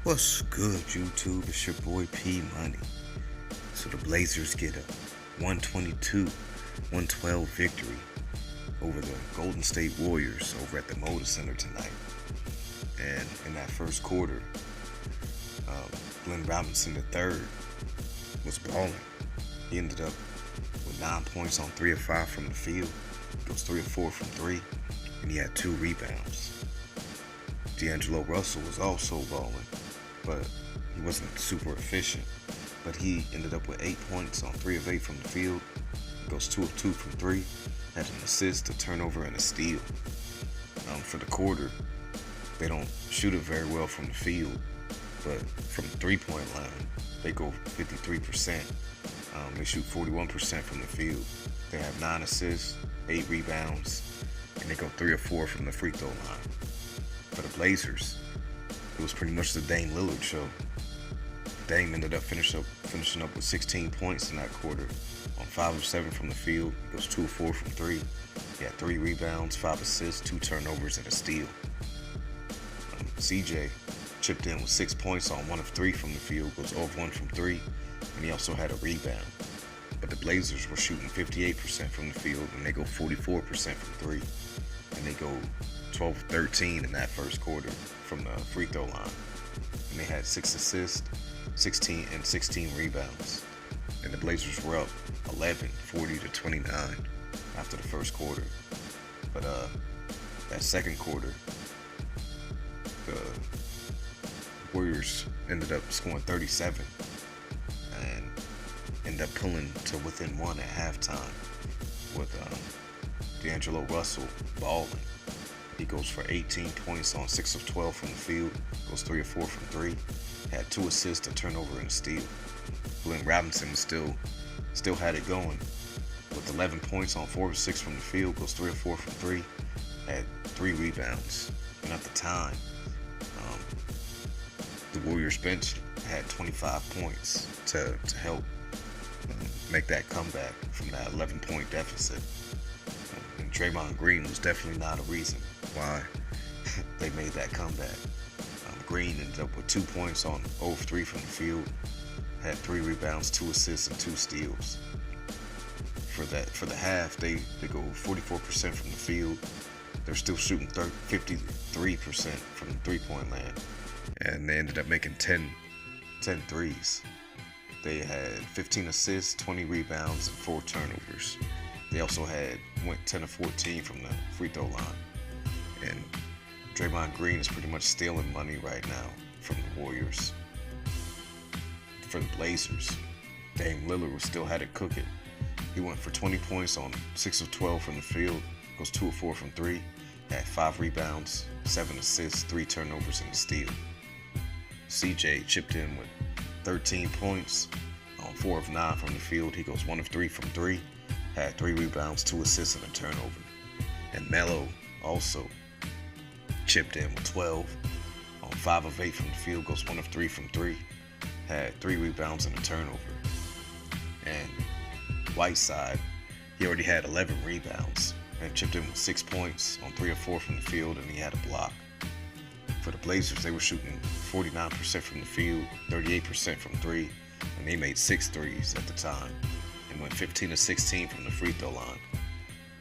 What's good, YouTube? It's your boy P Money. So the Blazers get a 122-112 victory over the Golden State Warriors over at the Moda Center tonight. And in that first quarter, Glenn Robinson III was balling. He ended up with 9 points on 3 of 5 from the field. He goes 3 of 4 from 3, and he had 2 rebounds. D'Angelo Russell was also balling, but he wasn't super efficient. But he ended up with 8 points on 3 of 8 from the field. He goes 2 of 2 from 3, had an assist, a turnover, and a steal. For the quarter, they don't shoot it very well from the field, but from the three-point line, they go 53%. They shoot 41% from the field. They have 9 assists, 8 rebounds, and they go 3 of 4 from the free throw line. For the Blazers, it was pretty much the Dame Lillard show. Dame ended up finishing up with 16 points in that quarter on 5 of 7 from the field. He goes 2 of 4 from 3. He had 3 rebounds, 5 assists, 2 turnovers, and a steal. CJ chipped in with 6 points on 1 of 3 from the field, goes 0 of 1 from 3, and he also had a rebound. But the Blazers were shooting 58% from the field, and they go 44% from 3, and they go 12 of 13 in that first quarter from the free throw line. And they had 6 assists, 16 rebounds. And the Blazers were up 40-29 after the first quarter. But that second quarter, the Warriors ended up scoring 37 and ended up pulling to within 1 at halftime with D'Angelo Russell balling. He goes for 18 points on 6 of 12 from the field, goes 3 of 4 from 3, had 2 assists, a turnover, and a steal. Glenn Robinson still had it going with 11 points on 4 of 6 from the field, goes 3 of 4 from 3, had 3 rebounds. And at the time, the Warriors bench had 25 points to help make that comeback from that 11-point deficit. And Draymond Green was definitely not a reason why they made that comeback. Green ended up with 2 points on 0 of 3 from the field, had 3 rebounds, 2 assists, and 2 steals. For the half, they go 44% from the field. They're still shooting 53% from the three-point land, and they ended up making 10 threes. They had 15 assists, 20 rebounds, and 4 turnovers. They also went 10 of 14 from the free throw line. And Draymond Green is pretty much stealing money right now from the Warriors. For the Blazers, Dame Lillard still had it cooking. He went for 20 points on 6 of 12 from the field, goes 2 of 4 from 3, had 5 rebounds, 7 assists, 3 turnovers, and a steal. CJ chipped in with 13 points on 4 of 9 from the field. He goes 1 of 3 from 3, had 3 rebounds, 2 assists, and a turnover. And Melo also chipped in with 12 on 5 of 8 from the field, goes 1 of 3 from 3, had 3 rebounds and a turnover. And Whiteside, he already had 11 rebounds and chipped in with 6 points on 3 of 4 from the field, and he had a block. For the Blazers, they were shooting 49% from the field, 38% from 3, and they made 6 threes at the time and went 15 of 16 from the free throw line.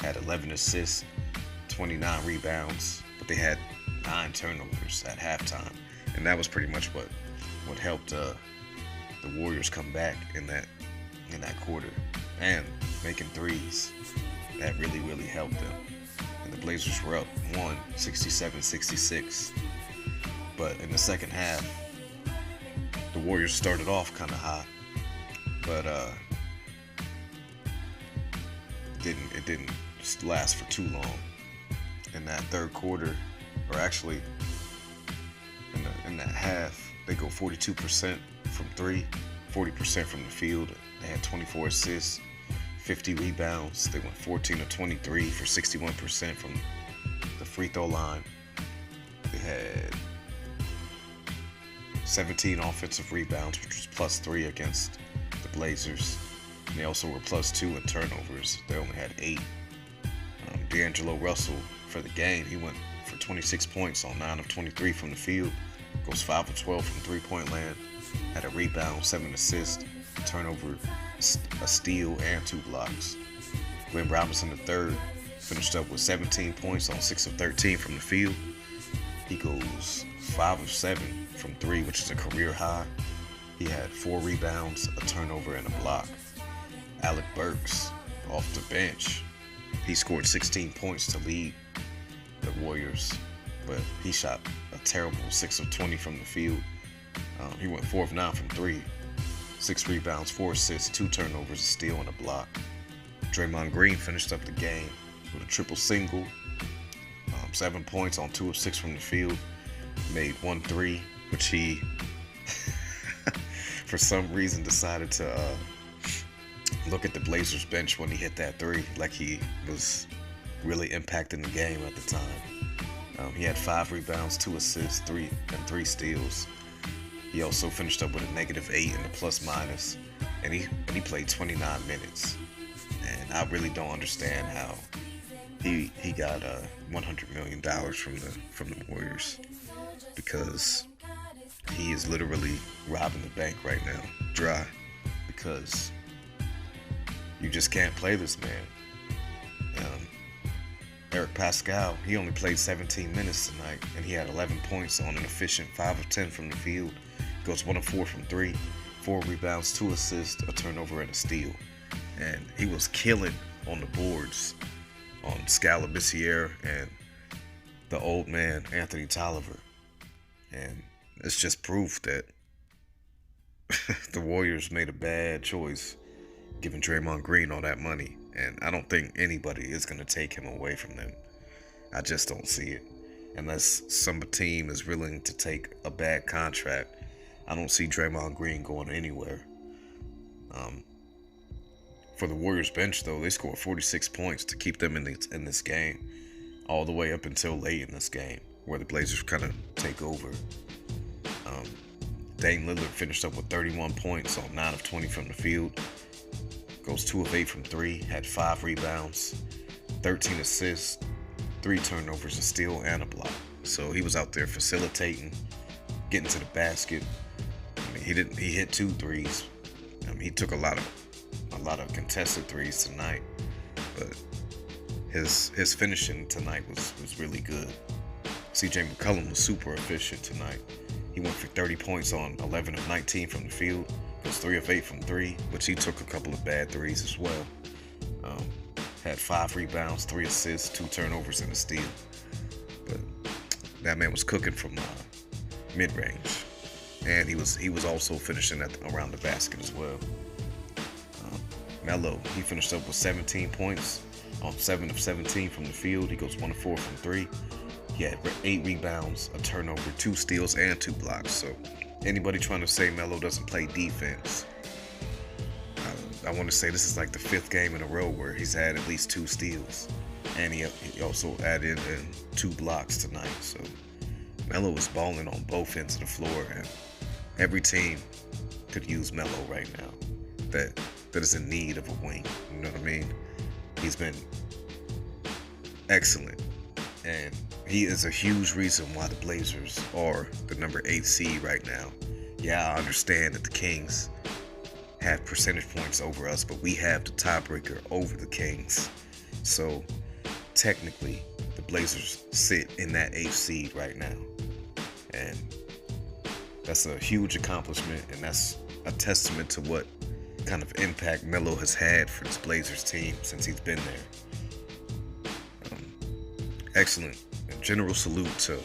Had 11 assists, 29 rebounds, but they had 9 turnovers at halftime, and that was pretty much what helped the Warriors come back in that quarter, and making threes. That really helped them. And the Blazers were up 67-66. But in the second half, the Warriors started off kind of hot, but it didn't last for too long. In that third quarter, or actually in that half, they go 42% from 3, 40% from the field. They had 24 assists, 50 rebounds. They went 14 of 23 for 61% from the free throw line. They had 17 offensive rebounds, which was +3 against the Blazers. And they also were +2 in turnovers. They only had 8. D'Angelo Russell, for the game, he went for 26 points on 9 of 23 from the field, Goes 5 of 12 from three-point land. Had a rebound, 7 assists, a turnover, a steal, and 2 blocks. Glenn Robinson III finished up with 17 points on 6 of 13 from the field. He goes 5 of 7 from 3, which is a career high. He had 4 rebounds, a turnover, and a block. Alec Burks off the bench. He scored 16 points to lead the Warriors, but he shot a terrible 6 of 20 from the field. He went 4 of 9 from 3. 6 rebounds, 4 assists, 2 turnovers, a steal, and a block. Draymond Green finished up the game with a triple single. 7 points on 2 of 6 from the field. Made 1 3, which he, for some reason, decided to look at the Blazers bench when he hit that 3, like he was really impacting the game at the time. He had 5 rebounds, 2 assists, 3 steals. He also finished up with a -8 in the plus-minus, and he played 29 minutes. And I really don't understand how he got $100 million from the Warriors, because he is literally robbing the bank right now, dry, because you just can't play this man. Eric Pascal, he only played 17 minutes tonight, and he had 11 points on an efficient 5 of 10 from the field. Goes 1 of 4 from 3, 4 rebounds, 2 assists, a turnover, and a steal. And he was killing on the boards on Scalabissiere and the old man, Anthony Tolliver. And it's just proof that the Warriors made a bad choice giving Draymond Green all that money. And I don't think anybody is going to take him away from them. I just don't see it. Unless some team is willing to take a bad contract, I don't see Draymond Green going anywhere. For the Warriors bench, though, they scored 46 points to keep them in this game, all the way up until late in this game, where the Blazers kind of take over. Dame Lillard finished up with 31 points on 9 of 20 from the field. Goes 2 of 8 from 3, had 5 rebounds, 13 assists, 3 turnovers, a steal, and a block. So he was out there facilitating, getting to the basket. I mean, he hit 2 threes. I mean, he took a lot of contested threes tonight, but his finishing tonight was really good. CJ McCollum was super efficient tonight. He went for 30 points on 11 of 19 from the field. Goes 3 of 8 from 3, which he took a couple of bad threes as well. Had 5 rebounds, 3 assists, 2 turnovers, and a steal. But that man was cooking from mid-range, and he was also finishing around the basket as well. Melo, he finished up with 17 points on 7 of 17 from the field. He goes 1 of 4 from 3. He had 8 rebounds, a turnover, 2 steals, and 2 blocks. So anybody trying to say Melo doesn't play defense, I want to say this is like the 5th game in a row where he's had at least 2 steals. And he also added in 2 blocks tonight. So Melo is balling on both ends of the floor, and every team could use Melo right now that is in need of a wing. You know what I mean? He's been excellent, and he is a huge reason why the Blazers are the number 8 seed right now. Yeah, I understand that the Kings have percentage points over us, but we have the tiebreaker over the Kings. So technically, the Blazers sit in that 8th seed right now. And that's a huge accomplishment, and that's a testament to what kind of impact Melo has had for this Blazers team since he's been there. Excellent. And general salute to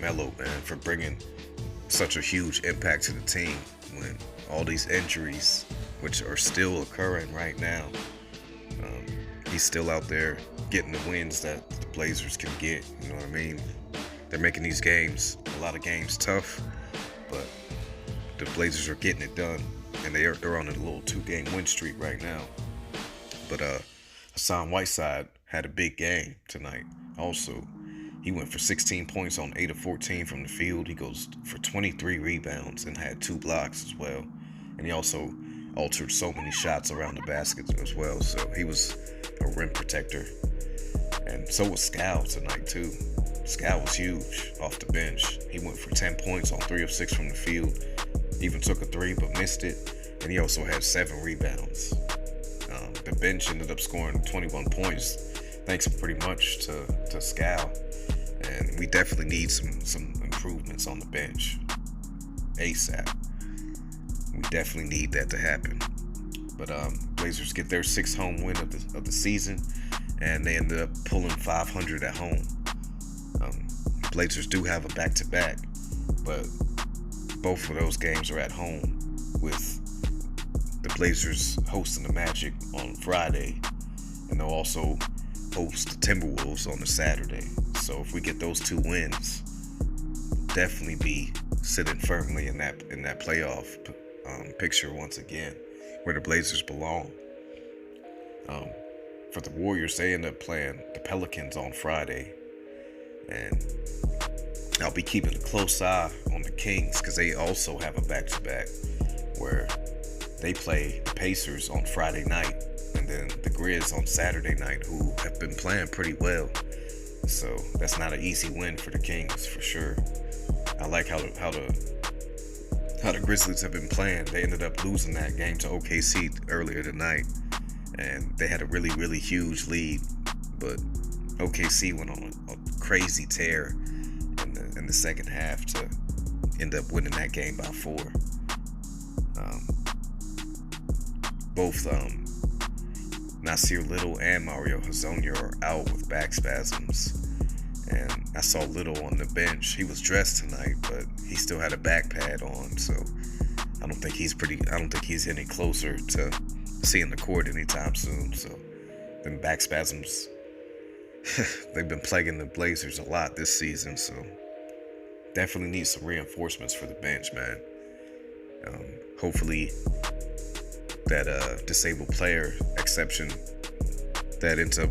Melo, man, for bringing such a huge impact to the team when all these injuries, which are still occurring right now, he's still out there getting the wins that the Blazers can get. You know what I mean? They're making these games, a lot of games, tough, but the Blazers are getting it done, and they're on a little 2-game win streak right now. But Whiteside had a big game tonight also. He went for 16 points on 8 of 14 from the field. He goes for 23 rebounds and had 2 blocks as well. And he also altered so many shots around the basket as well. So he was a rim protector. And so was Scal tonight too. Scal was huge off the bench. He went for 10 points on 3 of 6 from the field. Even took a 3 but missed it. And he also had 7 rebounds. The bench ended up scoring 21 points thanks pretty much to Scal. And we definitely need some improvements on the bench ASAP. We definitely need that to happen. But Blazers get their 6th home win of the season, and they ended up pulling 500 at home. Blazers do have a back-to-back, but both of those games are at home, with the Blazers hosting the Magic on Friday, and they'll also host the Timberwolves on the Saturday. So if we get those 2 wins, definitely be sitting firmly in that playoff picture once again, where the Blazers belong. For the Warriors, they end up playing the Pelicans on Friday, and I'll be keeping a close eye on the Kings because they also have a back-to-back where they play the Pacers on Friday night and then the Grizz on Saturday night, who have been playing pretty well. So that's not an easy win for the Kings for sure. I like how the Grizzlies have been playing. They ended up losing that game to OKC earlier tonight, and they had a really, really huge lead, but OKC went on a crazy tear in the second half to end up winning that game by 4. Both Nasir Little and Mario Hezonja are out with back spasms, and I saw Little on the bench. He was dressed tonight, but he still had a back pad on, so I don't think he's any closer to seeing the court anytime soon. So them back spasms, they've been plaguing the Blazers a lot this season, so definitely need some reinforcements for the bench, man. Hopefully that disabled player exception that ends up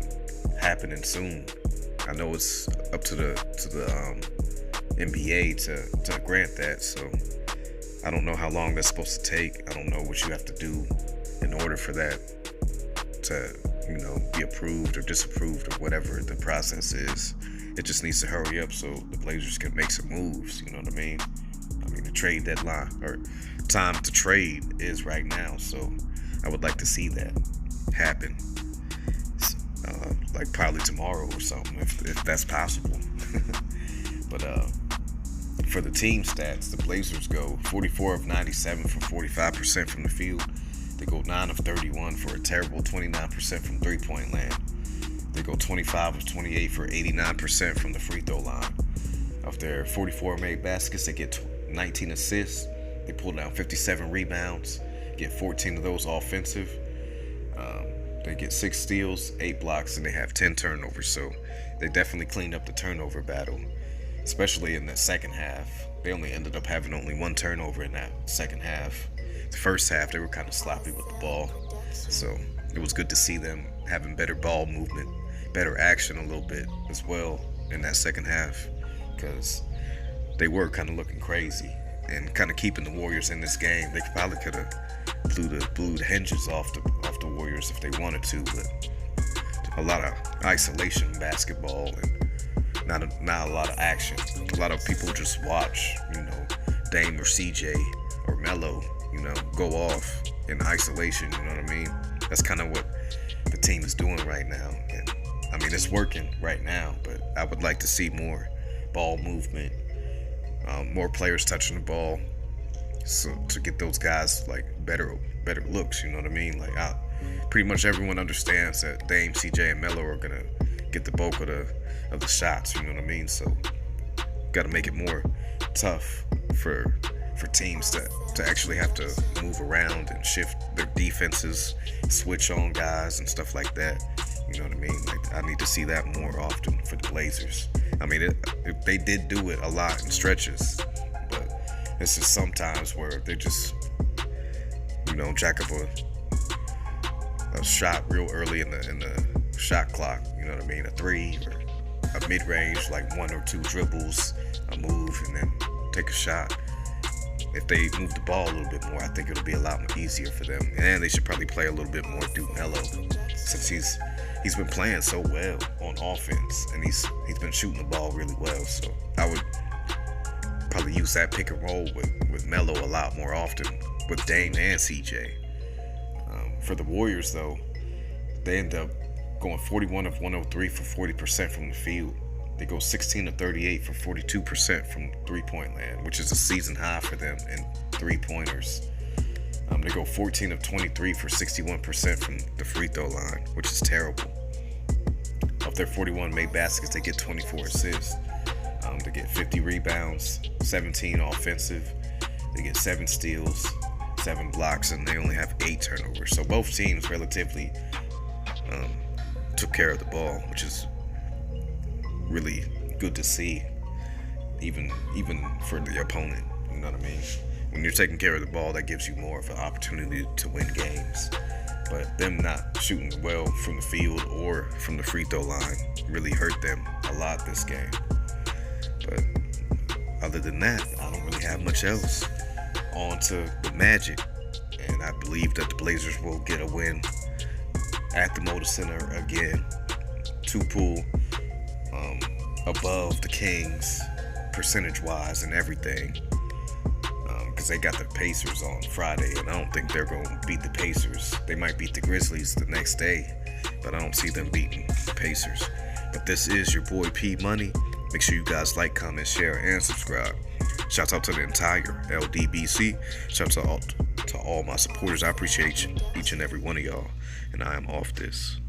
happening soon. I know it's up to the NBA to grant that, so I don't know how long that's supposed to take. I don't know what you have to do in order for that to, be approved or disapproved or whatever the process is. It just needs to hurry up so the Blazers can make some moves, you know what I mean? The trade deadline or time to trade is right now, so I would like to see that happen. Like probably tomorrow or something, if that's possible. But for the team stats, the Blazers go 44 of 97 for 45% from the field. They go 9 of 31 for a terrible 29% from three-point land. They go 25 of 28 for 89% from the free throw line. Of their 44 made baskets, they get 19 assists. They pull down 57 rebounds, get 14 of those offensive. They get 6 steals, 8 blocks, and they have 10 turnovers. So they definitely cleaned up the turnover battle, especially in the second half. They only ended up having only 1 turnover in that second half. The first half, they were kind of sloppy with the ball. So it was good to see them having better ball movement, better action a little bit as well in that second half, because they were kind of looking crazy and kind of keeping the Warriors in this game. They probably could have blew the hinges off the Warriors if they wanted to, but a lot of isolation basketball and not a lot of action. A lot of people just watch, Dame or CJ or Melo, go off in isolation. You know what I mean? That's kind of what the team is doing right now, and it's working right now. But I would like to see more ball movement, more players touching the ball, so to get those guys like better looks. You know what I mean? Like pretty much everyone understands that Dame, CJ, and Melo are gonna get the bulk of the shots. You know what I mean? So got to make it more tough for teams to actually have to move around and shift their defenses, switch on guys and stuff like that. You know what I mean? Like, I need to see that more often for the Blazers. They did do it a lot in stretches, but this is sometimes where they just, jack up a shot real early in the shot clock. You know what I mean? A 3 or a mid-range, like 1 or 2 dribbles, a move, and then take a shot. if they move the ball a little bit more, I think it'll be a lot more easier for them. And they should probably play a little bit more through Melo, since he's been playing so well on offense, and he's been shooting the ball really well. So I would probably use that pick and roll with Melo a lot more often with Dame and CJ. For the Warriors, though, they end up going 41 of 103 for 40% from the field. They go 16 of 38 for 42% from three-point land, which is a season high for them in three-pointers. They go 14 of 23 for 61% from the free throw line, which is terrible. Of their 41 made baskets, they get 24 assists. They get 50 rebounds, 17 offensive. They get 7 steals, 7 blocks, and they only have 8 turnovers. So both teams relatively took care of the ball, which is really good to see, even for the opponent. You know what I mean? When you're taking care of the ball, that gives you more of an opportunity to win games. But them not shooting well from the field or from the free throw line really hurt them a lot this game. But other than that, I don't really have much else. On to the Magic, and I believe that the Blazers will get a win at the Moda Center again. 2 pool above the Kings percentage-wise and everything, because they got the Pacers on Friday, and I don't think they're going to beat the Pacers. They might beat the Grizzlies the next day, but I don't see them beating the Pacers. But this is your boy P Money. Make sure you guys like, comment, share, and subscribe. Shouts out to the entire LDBC. Shouts out to all my supporters. I appreciate each and every one of y'all, and I am off this.